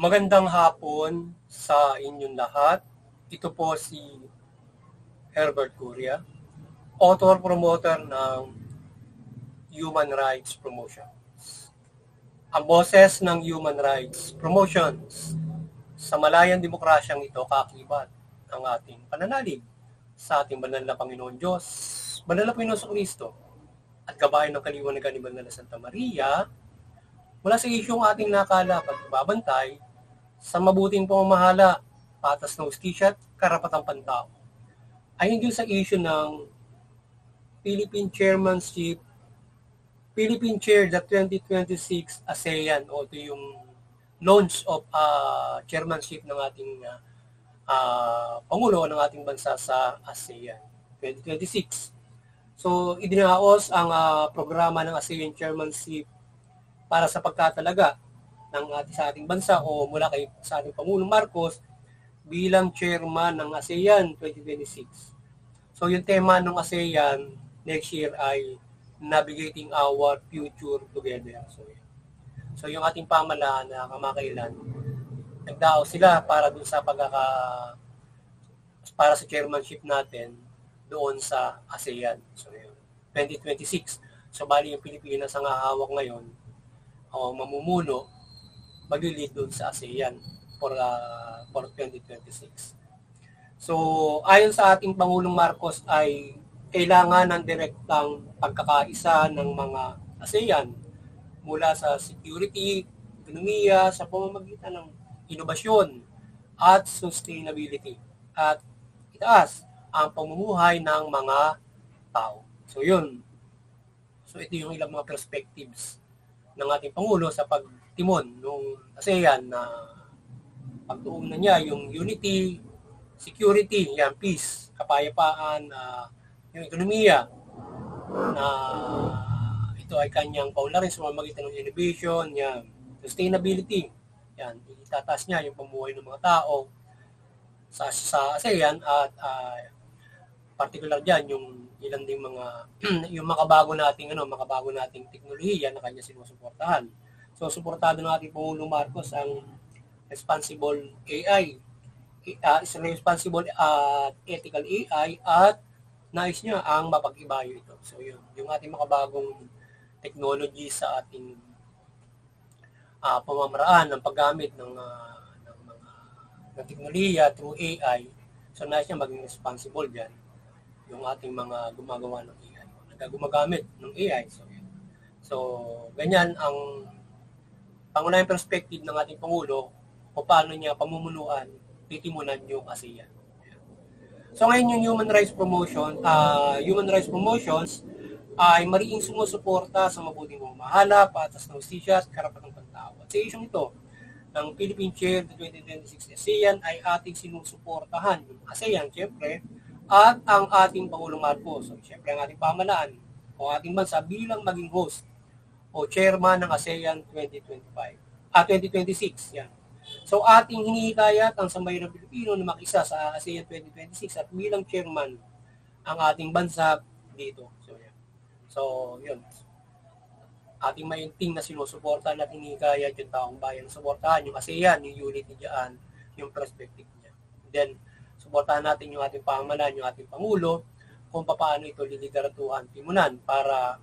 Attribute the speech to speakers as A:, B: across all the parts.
A: Magandang hapon sa inyong lahat. Ito po si Herbert Curia, author-promoter ng Human Rights Promotions. Ang boses ng Human Rights Promotions sa malayang demokrasyang ito kaakibat ang ating pananalig sa ating banal na Panginoon Diyos, banal na Panginoon Kristo, at gabayan ng kaliwanagan ni Banal na Santa Maria mula sa isyong ating nakalap at ibabantay sa mabuting pamamahala, patas na hustisya at karapatang pantao. Ay hindi sa issue ng Philippine Chairmanship, Philippine Chair the 2026 ASEAN o ito yung launch of chairmanship ng ating Pangulo ng ating bansa sa ASEAN 2026. So, idinaos ang programa ng ASEAN Chairmanship para sa pagtatalaga ng sa ating bansa o mula sa ating Pangulong Marcos bilang chairman ng ASEAN 2026. So, yung tema ng ASEAN next year ay Navigating Our Future Together. So yung ating pamahalaan na kamakailan, nagdao sila para dun sa para sa chairmanship natin doon sa ASEAN. So, 2026. So, bali yung Pilipinas ang hahawak ngayon o mamumuno, mag-lead doon sa ASEAN for 2026. So, ayon sa ating Pangulong Marcos ay kailangan ng direktang pagkakaisa ng mga ASEAN mula sa security, ekonomiya, sa pamamagitan ng inobasyon at sustainability at itaas ang pamumuhay ng mga tao. So yun. So ito yung ilang mga perspectives ng ating Pangulo sa pagtimon ng ASEAN na pagtuunan niya yung unity, security, yan, peace, kapayapaan, yung ekonomiya na ito ay kanyang paunlarin sa pamamagitan ng innovation, yan, sustainability, yan, itataas niya yung pamumuhay ng mga tao sa ASEAN at particular diyan yung ilang ding mga yung makabago nating teknolohiya na kanya sinusuportahan. So suportado ng ating Pangulong Marcos ang responsible AI, responsible ethical AI at nais niya ang mapag-ibayo ito. So yun, yung ating makabagong technology sa ating pamamaraan ng paggamit ng teknolohiya through AI. So nais niya maging responsible diyan yung ating mga gumagawa ng AI, gumagamit ng AI. So ganyan ang pangunahing perspective ng ating Pangulo kung paano niya pamumunuan, titimunan yung ASEAN. So ngayon yung human rights promotions ay mariing sumusuporta sa mabuting pamamahala, patas na hustisya at karapatang pantao. At sa isyong ito, ng Philippine Chair 2026 ASEAN ay ating sinusuportahan yung ASEAN, syempre, at ang ating Pangulong Marcos. So, syempre, ang ating pamahalaan o ating bansa bilang maging host o chairman ng ASEAN 2026. Yan. So, ating hinihikayat ang sambayanang Pilipino na makisa sa ASEAN 2026 at bilang chairman ang ating bansa dito. So, yun. Ating mainting na sinusuportahan at hinihikayat yung taong bayan na suportahan yung ASEAN, yung unity dyan, yung perspective niya. Then, suportahan natin yung ating pamahalaan, yung ating Pangulo, kung paano ito liligaratuhan, timunan para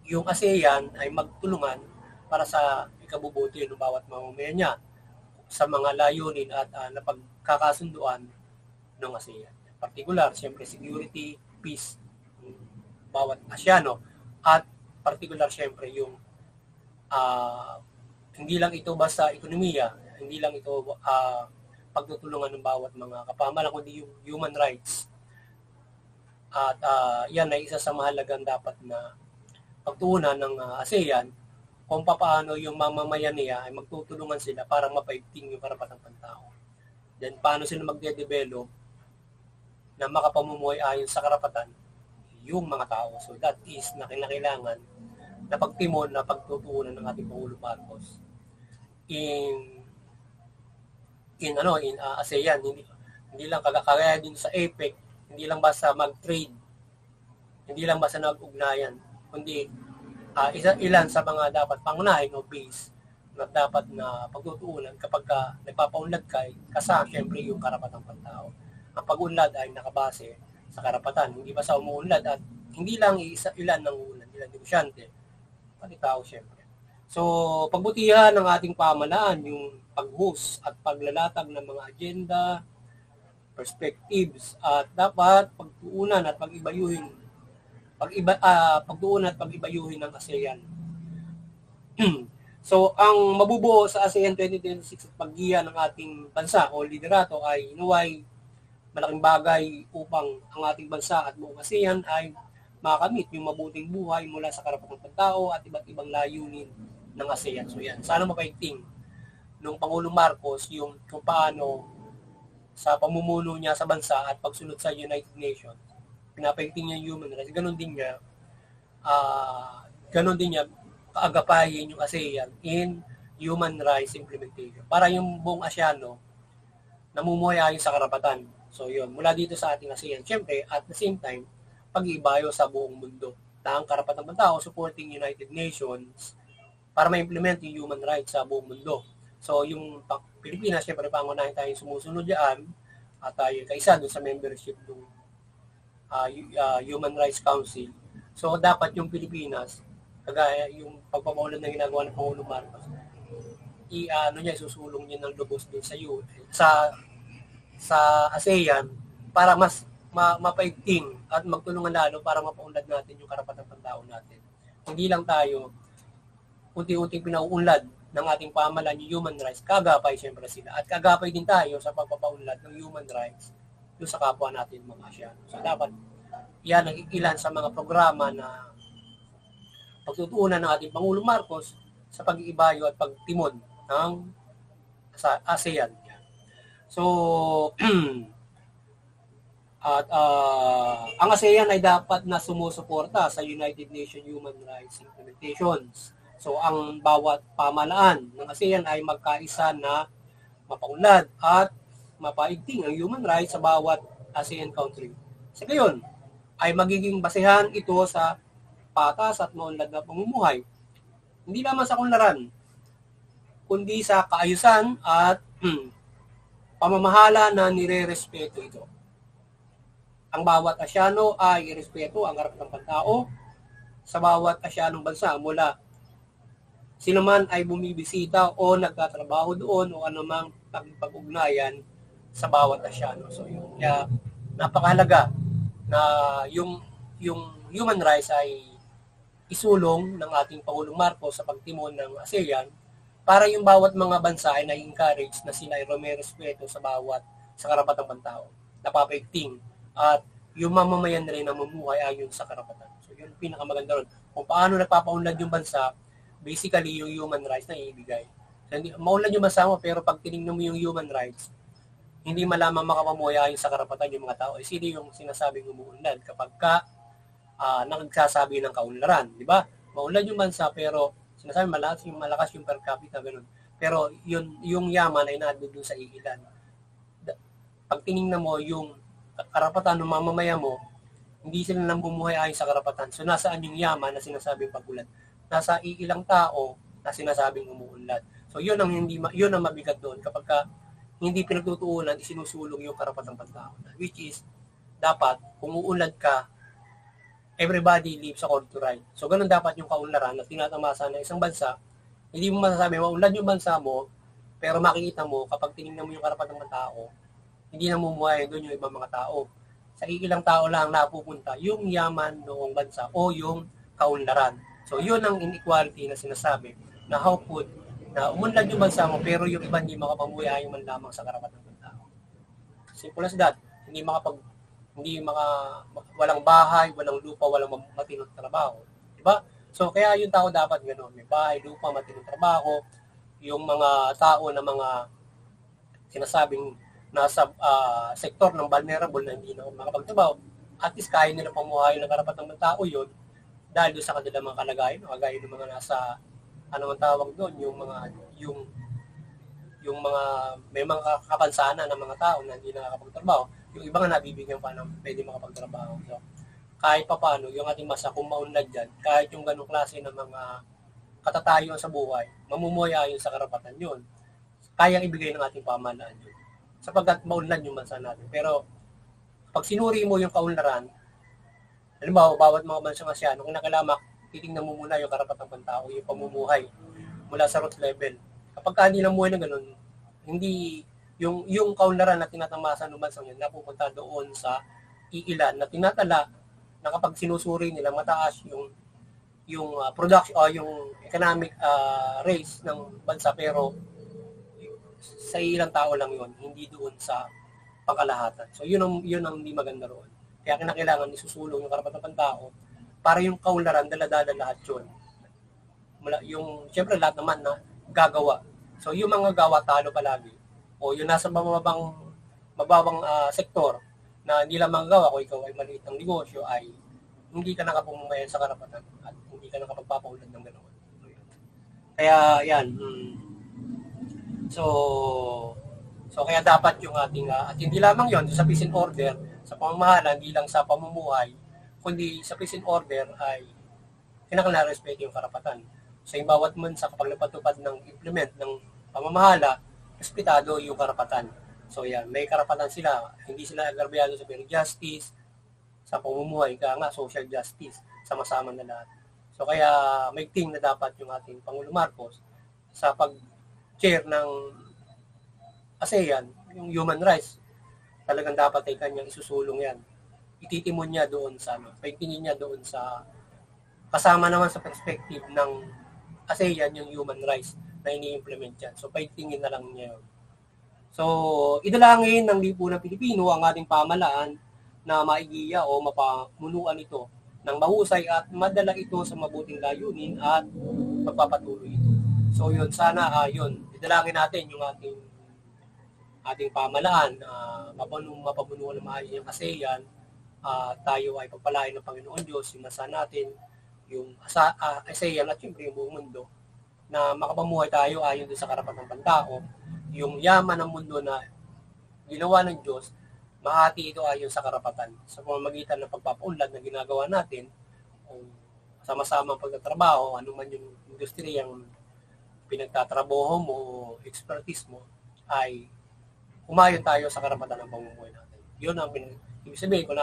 A: yung ASEAN ay magtulungan para sa ikabubuti ng bawat mamamayan niya sa mga layunin at napagkakasunduan ng ASEAN. Particular, siyempre, security, peace, bawat Asyano, at particular, siyempre, yung hindi lang ito basta ekonomiya, hindi lang ito pagtutulungan ng bawat mga kapamahalaan, kundi yung human rights. At yan ay isa sa mahalagang dapat na pagtuunan ng ASEAN kung paano yung mamamayan niya ay magtutulungan sila para mapaigting yung karapatang pantao. Then paano sila magde-develop na makapamumuhay ayon sa karapatan yung mga tao. So that is na kailangan na pagtimon na pagtutuunan ng ating Pangulong Marcos in ASEAN, hindi lang kagaya din sa APEC, hindi lang basta mag-trade, hindi lang basta nag-ugnayan, kundi ilan sa mga dapat pangunahin o base na dapat na pagtutuunan kapag nagpapaunlad ka, kasama siyempre yung karapatang pantao. Ang pag-unlad ay nakabase sa karapatan, hindi ba sa umuunlad at hindi lang ilan ng unlad, ilan negosyante, pati tao siyempre. So, pagbutihan ng ating pamahalaan, yung pag-host at paglalatag ng mga agenda, perspectives, at dapat pagtuunan at pag-ibayuhin ng ASEAN. So, ang mabubuo sa ASEAN 2026 at paggiya ng ating bansa o liderato ay inuway malaking bagay upang ang ating bansa at buong ASEAN ay makamit yung mabuting buhay mula sa karapatang pantao at iba't ibang layunin ng ASEAN. So yan, sana mapaigting nung Pangulong Marcos yung kung paano sa pamumuno niya sa bansa at pagsunod sa United Nations, pinapaigting niya yung human rights. Ganon din niya kaagapahin yung ASEAN in human rights implementation para yung buong ASEANO namumuhay ayon sa karapatan. So yun, mula dito sa ating ASEAN, syempre at the same time, pag-iibayo sa buong mundo na ang karapatang pantao supporting United Nations para ma-implement yung human rights sa buong mundo. So yung Pilipinas, syempre pangunahin tayo sumusunod diyan at tayo kaisa doon sa membership ng Human Rights Council. So dapat yung Pilipinas, kagaya yung pagpapaunlad na ginagawa ng Pangulong Marcos, isusulong niya ng lubos din sa ASEAN para mas mapaigting at magtulungan lalo para mapaunlad natin yung karapatang pantao natin. Hindi lang tayo unti-unting pinauunlad ng ating pamahalaan yung human rights, kagapay siyempre sila. At kagapay din tayo sa pagpapaunlad ng human rights doon sa kapwa natin mga ASEAN. So dapat yan ang ilan sa mga programa na pagtutuunan ng ating Pangulong Marcos sa pag-iibayo at pagtimon ng ASEAN. So, at ang ASEAN ay dapat na sumusuporta sa United Nations Human Rights Implementations. So, ang bawat pamahalaan ng ASEAN ay magkaisa na mapaunlad at mapaigting ang human rights sa bawat ASEAN country. Sa gayon, ay magiging basehan ito sa patas at maunlad na pamumuhay. Hindi lamang sa kunlaran, kundi sa kaayusan at pamamahala na nire-respeto ito. Ang bawat ASEANO ay irespeto ang karapatang pantao sa bawat ASEANong bansa mula sino man ay bumibisita o nagtatrabaho doon o anumang pag-ugnayan sa bawat ASEANO. So yun, kaya napakahalaga na yung human rights ay isulong ng ating Pangulong Marcos sa pagtimon ng ASEAN para yung bawat mga bansa ay na-encourage na sila ay rumerespeto sa karapatang pantao, napapaigting, at yung mamamayan na rin na mamuhay ayon sa karapatan. So yun ang pinakamaganda ron. Kung paano nagpapaunlad yung bansa, basically yung human rights na ibigay. So, maunlad yung bansa mo, pero pag tinignan mo yung human rights, hindi malamang makapamuhay ayon sa karapatan yung mga tao. Sino yung sinasabing umuunlad kapag nagsasabi ng kaunlaran, di ba? Maunlad yung bansa pero sinasabi malakas yung per capita, ganun. Pero yung yaman ay nandoon sa iilan. Pag tinignan mo yung karapatan ng mamamaya mo, hindi sila nang bumuhay ayon sa karapatan. So nasaan yung yaman na sinasabing pag-unlad? Nasa iilang tao na sinasabing umuunlad. So yun ang mabigat doon kapag hindi pinagtutuunan, isinusulong yung karapatang pantao. Which is, dapat, kung uunlad ka, everybody lives according to right. So, ganun dapat yung kaunlaran na tinatamasa ng isang bansa. Hindi mo masasabi, maunlad yung bansa mo, pero makikita mo, kapag tinignan mo yung karapatang ng tao, hindi na mumuhay doon yung ibang mga tao. Sa ilang tao lang napupunta yung yaman noong bansa o yung kaunlaran. So, yun ang inequality na sinasabi na how could na umunlad yung bansa mo pero yung iba hindi makapamuhay man lamang sa karapatang ng tao. Simple as that. Walang bahay, walang lupa, walang matinong trabaho. Diba? So, kaya yung tao dapat gano'n. May bahay, lupa, matinong trabaho. Yung mga tao na mga sinasabing nasa sektor ng vulnerable na hindi na makapagtrabaho, at least kaya nila pamuhay ng karapatang ng tao yun dahil doon sa kanilang mga kalagayan, kagaya ng mga nasa ano ang tawag doon, yung mga may mga kapansanan ng mga tao na hindi nakakapagtrabaho, yung iba nga nabibigyan pa ng pwede makapagtrabaho. So, kahit pa paano, yung ating masa kung maunlad dyan, kahit yung ganong klase ng mga katatayuan sa buhay, mamumuhay ayon sa karapatan yun. Kayang ibigay ng ating pamahalaan yun. Sapagkat maunlad yung bansa natin. Pero pag sinuri mo yung kaunlaran, halimbawa, bawat mga bansang Asyano, kung nakalamak, titingnan mo muna yung karapatang pantao, yung pamumuhay mula sa root level. Kapag hindi namuhay na ganun, hindi yung kaunlaran na tinatamasan ng bansang yun, napupunta doon sa iilan na tinatala na kapag sinusuri nila mataas yung production o yung economic race ng bansa, pero sa ilang tao lang yun, hindi doon sa pangkalahatan. So yun ang hindi maganda roon. Kaya kinakailangan isusulong yung karapatang pantao para yung kaunlaran dala-dala lahat yun. Siyempre lahat naman na gagawa. So yung mga gawa talo palagi o yung nasa mababang sektor na hindi lang magagawa kung ikaw ay maliit ng negosyo ay hindi ka nakapumumayan sa karapatan at hindi ka nakapagpapaulad ng ganoon. Kaya yan. So kaya dapat yung ating at hindi lamang yon sa peace and order, sa pamamahala, hindi lang sa pamumuhay, kundi sa peace and order ay kinakailangan respeto yung karapatan. Sa bawat bansa kapag napatupad ng implement ng pamamahala, respetado yung karapatan. So yan, may karapatan sila, hindi sila agrabyado sa fair justice, sa pamumuhay, kaya nga social justice, sama-sama na lahat. So kaya may team na dapat yung ating Pangulo Marcos sa pag-chair ng ASEAN, yung human rights, talagang dapat ay kanyang isusulong yan. Ititimon niya doon sa paigtingin niya doon sa kasama naman sa perspective ng ASEAN yung human rights na ini-implement yan. So paigtingin na lang niya yun. So idalangin ng lipunang Pilipino ang ating pamahalaan na maigiya o mapamunuan ito ng mahusay at madala ito sa mabuting layunin at magpapatuloy ito. So yun, sana yun, idalangin natin yung ating pamahalaan, mapamunuan ng maayos yung ASEAN, tayo ay pagpalain ng Panginoon Diyos, sinasa natin yung ASEAN at siyempre yung buong mundo na makapamuhay tayo ayon din sa karapatang pantao, yung yaman ng mundo na ginawa ng Diyos, mahati ito ayon sa karapatan sa pamamagitan ng pagpapaunlad na ginagawa natin o sama-sama pagtatrabaho, anuman yung industriyang pinagtatrabaho mo o expertise mo, ay umayon tayo sa karapatan ng pamumuhay natin. Yun ang ibig sabihin, kung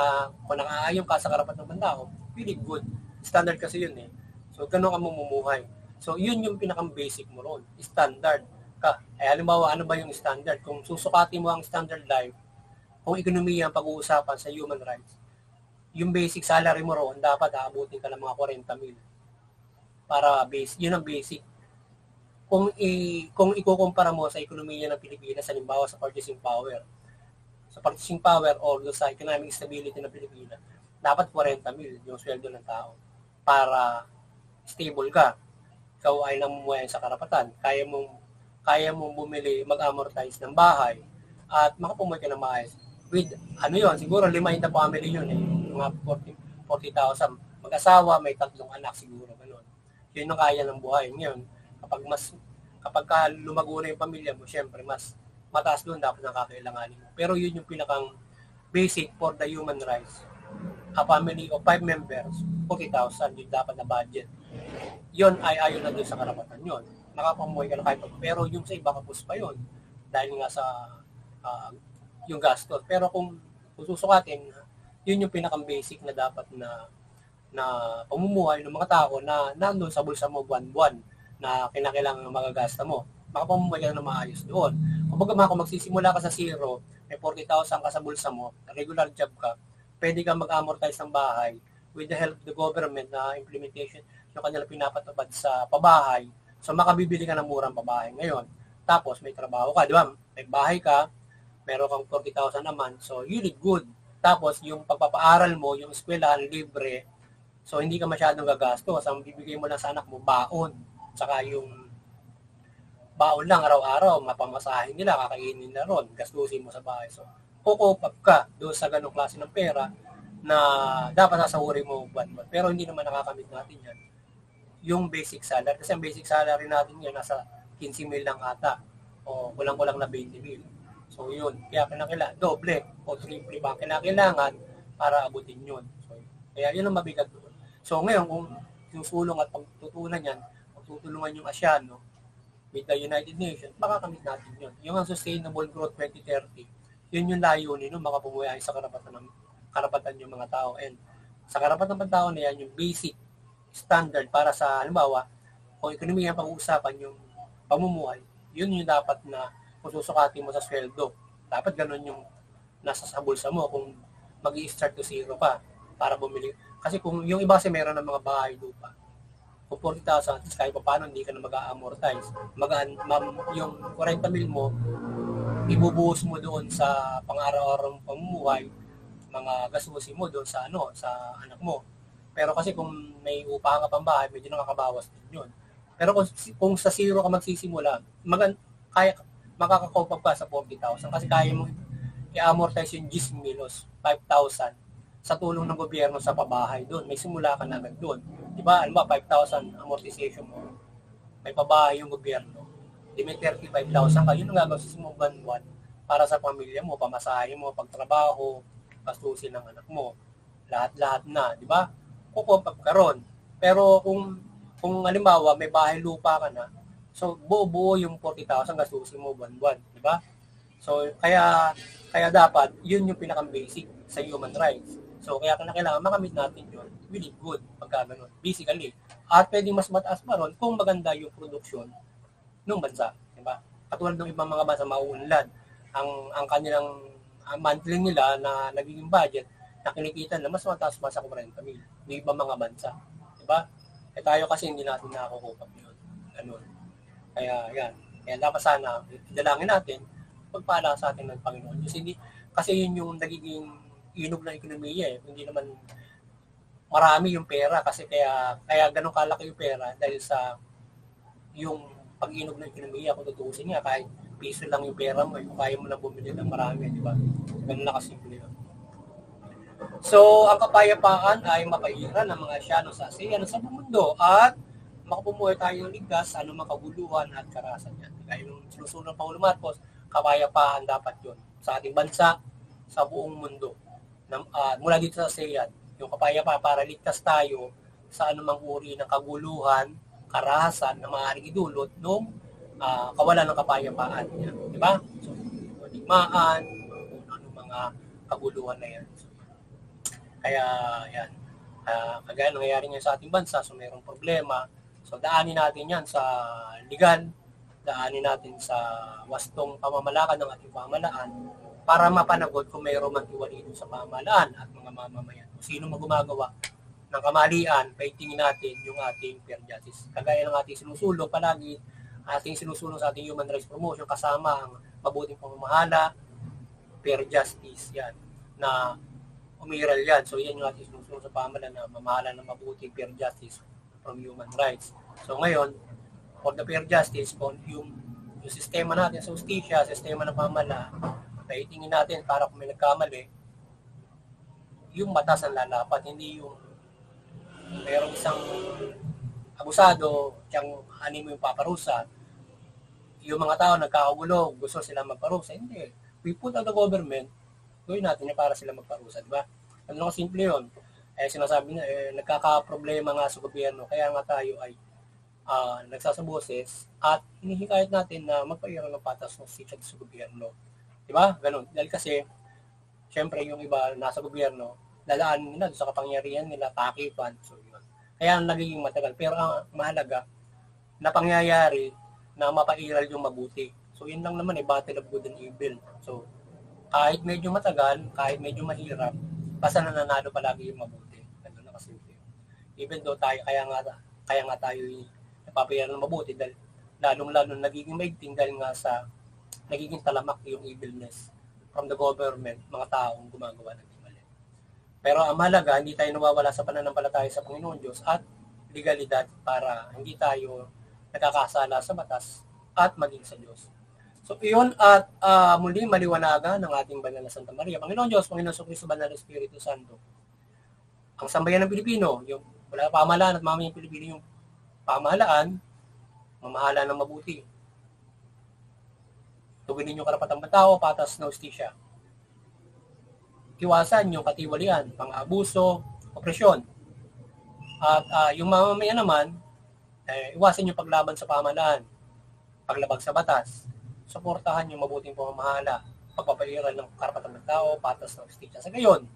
A: nakaayon ka sa karapatan ng pantao, really good. Standard kasi yun eh. So, ganun ka mamumuhay. So, yun yung pinakang-basic mo ron. Standard ka. Halimbawa, ano ba yung standard? Kung susukati mo ang standard life, kung ekonomiya ang pag-uusapan sa human rights, yung basic salary mo ron, dapat aabutin ka ng mga 40 mil. Para yun ang basic. Kung ikukumpara mo sa ekonomiya ng Pilipinas, halimbawa sa purchasing power, or sa economic stability ng Pilipinas, dapat 40 mil yung sweldo ng tao para stable ka. Ikaw ay namumuhay sa karapatan. Kaya mong bumili, mag-amortize ng bahay at makapumuhay ka ng maayos. With, siguro 5 in the family yun eh. Mga 40,000. Mag-asawa, may 3 anak siguro. Ganun. Yun ang kaya ng buhay. Ngayon, kapag lumago na yung pamilya mo, syempre, mas mataas doon dapat nakakailanganin mo. Pero yun yung pinakang basic for the human rights. A family of 5 members, 40,000 yung dapat na budget. Yun ay ayon na doon sa karapatan yun. Nakapamuhay ka na kahit pero yung sa iba kapos pa yun. Dahil nga sa yung gastos. Pero kung susukatin, yun yung pinakang basic na dapat na pamumuhay ng mga tao na nandun sa bulsa mo buwan-buwan na kinakailangan magagasta mo. Makapamumuhay ka na maayos doon. Kung magsisimula ka sa zero, may 40,000 ka sa bulsa mo, regular job ka, pwede kang mag-amortize ng bahay with the help of the government na implementation yung kanilang pinapatupad sa pabahay. So makabibili ka ng murang pabahay ngayon. Tapos may trabaho ka, di ba? May bahay ka, meron kang 40,000 a month, so you live good. Tapos yung pagpapaaral mo, yung eskwelahan, libre, so hindi ka masyadong gagastos. Ang bibigay mo lang sa anak mo, baon. Saka yung baon lang araw-araw, mapamasahin nila, kakainin na ron, gastusin mo sa bahay. So, kukupap ka doon sa ganong klase ng pera na dapat sasahurin mo buwan-buwan. Pero hindi naman nakakamit natin yan. Yung basic salary, kasi ang basic salary natin yan, nasa 15 mil lang ata, o kulang-kulang na 20 mil. So, yun. Kaya kinakailangan, doble o triple ba kinakailangan para abutin yun. So, kaya yun ang mabigat doon. So, ngayon, kung susulong at pagtutunan yan, tutulungan yung Asyano with the United Nations, makakamit natin yun. Yung ang Sustainable Growth 2030, yun yung layunin no, makapumuhay sa karapatan yung mga tao. And sa karapatan ng tao na yan, yung basic standard para sa, halimbawa, kung ekonomiya pag-uusapan yung pamumuhay, yun yung dapat na kung susukatin mo sa sweldo. Dapat ganun yung nasa sa bulsa mo kung mag-i-start to zero pa para bumili. Kasi kung yung iba kasi meron ng mga bahay lupa, kung 40,000, kahit pa paano hindi ka na mag-a-amortize. Yung 40,000 mo, ibubuhos mo doon sa pang-araw-araw pamumuhay, mga gastusin mo doon sa sa anak mo. Pero kasi kung may upahan ka pang bahay, medyo nakakabawas din yun. Pero kung sa zero ka magsisimula, kaya makaka-cope up ka sa 40,000 kasi kaya mo i-amortize yung 10 milos, 5,000 sa tulong ng gobyerno sa pabahay doon. May simula ka na agad doon. Diba? Alam ba, 5,000 amortization mo. May pabahay yung gobyerno. Di may 35,000 ka. Yun ang gagawin sa mo buwan para sa pamilya mo, pamasahe mo, pagtrabaho, gastusin ng anak mo. Lahat-lahat na. Diba? Kukumpap ka ron. Pero kung halimbawa may bahay lupa ka na, so buo-buo yung 40,000 gastusin mo buwan-buwan. Diba? So, kaya dapat, yun yung pinaka-basic sa human rights. So, kaya kailangan makamit natin yun. Really good, pagka ganun. Basically. At pwedeng mas mataas pa ron kung maganda yung produksyon ng bansa. Diba? Katulad ng ibang mga bansa mauunlad. Ang kanilang monthly nila na nagiging budget, na kinikita na mas mataas pa sa 40,000. Yung ibang mga bansa. Diba? Eh tayo kasi hindi natin nakakukupap yun. Ganun. Kaya yan. Kaya dapat sana, idalangin natin pagpala sa atin ng Panginoon. Kasi yun yung nagiging inog ng ekonomiya eh. Hindi naman marami yung pera kasi kaya ganun kalaki yung pera dahil sa yung pag-inog ng ekonomiya. Kung tutuusin nga, kahit piso lang yung pera mo, kung kaya mo lang bumili ng marami, di ba? Ganun na kasimple yun. So, ang kapayapaan ay mapairan ng mga Asyano sa ASEAN sa mundo at makapumuhay tayong ligtas, anumang kaguluhan at karahasan yan. Kaya yung sinusunod ng Pangulo Marcos, kapayapaan dapat yun sa ating bansa, sa buong mundo. Mula dito sa ASEAN, yung kapayapaan para ligtas tayo sa anumang uri ng kaguluhan, karahasan na maaaring idulot ng kawalan ng kapayapaan. Yan, di ba? So, digmaan, kung anong mga kaguluhan na yan. So, kaya, yan. Kagaya nangyayari nga sa ating bansa, so mayroong problema. So, daanin natin yan sa legal, daanin natin sa wastong pamamalakad ng ating pamahalaan para mapanagot kung mayroong magtiwalino sa pamahalaan at mga mamamayan. Kung sino magumagawa ng kamalian, paitingin natin yung ating fair justice. Kagaya ng ating sinusulong palagi, ating sinusulong sa ating human rights promotion kasama ang mabuting pamamahala, fair justice, yan, na umiral yan. So yan yung ating sinusulong sa pamahalaan na mamahala ng mabuting fair justice from human rights. So ngayon, for the fair justice, yung sistema natin sa justisya, sistema ng pamahalaan, paitingin natin para kung may nagkamali, yung batas ang lalapat, hindi yung mayroong isang abusado, siyang mo yung paparusa, yung mga tao nagkakagulo, gusto sila magparusa. Hindi. We put out the government, gawin natin yung para sila magparusa, di ba? Ano lang simple yun. Sinasabi na, nagkakaproblema nga sa gobyerno, kaya nga tayo ay nagsasaboses at hinihikayat natin na magpairal ng patas ng sitya sa gobyerno. Di ba? Ganun. Dahil kasi, syempre yung iba nasa gobyerno, dadaan nila sa kapangyarihan nila, takipan. So, yun. Kaya nagiging matagal. Pero ang mahalaga, na pangyayari na mapairal yung mabuti. So, yun lang naman battle of good and evil. So, kahit medyo matagal, kahit medyo mahirap, basta nananalo palagi yung mabuti. Ganun na kasi. Even though tayo, kaya nga tayo napapairal ng mabuti dahil lalong-lalo nagiging maigting dahil nga sa nagiging talamak yung evilness from the government, mga taong gumagawa ng mali. Pero ang mahalaga, hindi tayo nawawala sa pananampalataya sa Panginoon Diyos at legalidad para hindi tayo nagkakasala sa batas at maging sa Diyos. So iyon at muli maliwanagan ng ating banal na Santa Maria. Panginoon Diyos, Panginoon Jesucristo, Banal na Espiritu Santo. Ang sambayan ng Pilipino, yung wala pamahalaan at mamamayang Pilipino yung pamahalaan, mamahala ng mabuti. Tuginin yung karapatang tao, patas na hustisya. Iwasan yung katiwalian, pang-abuso, opresyon. At yung mamamayan naman, Iwasan yung paglaban sa pamahalaan, paglabag sa batas, suportahan yung mabuting pamamahala, pagpapaliran ng karapatan ng tao, patas ng justisya. Sa gayon,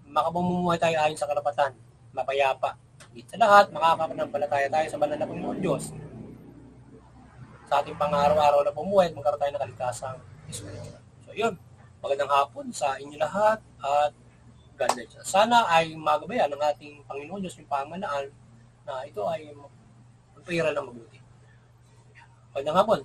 A: makapamumuhay tayo ayon sa karapatan, mapayapa. Higit sa lahat, makakapanampalataya tayo sa banal na Panginoon Diyos sa ating pang-araw-araw na pumuhay at magkaroon tayo ng kaligtasang espiritu. So yun, magandang hapon sa inyo lahat at God bless. Sana ay magabayan ng ating Panginoon Diyos yung pamahalaan na ito ay magpahiran ng mabuti. Magandang hapon.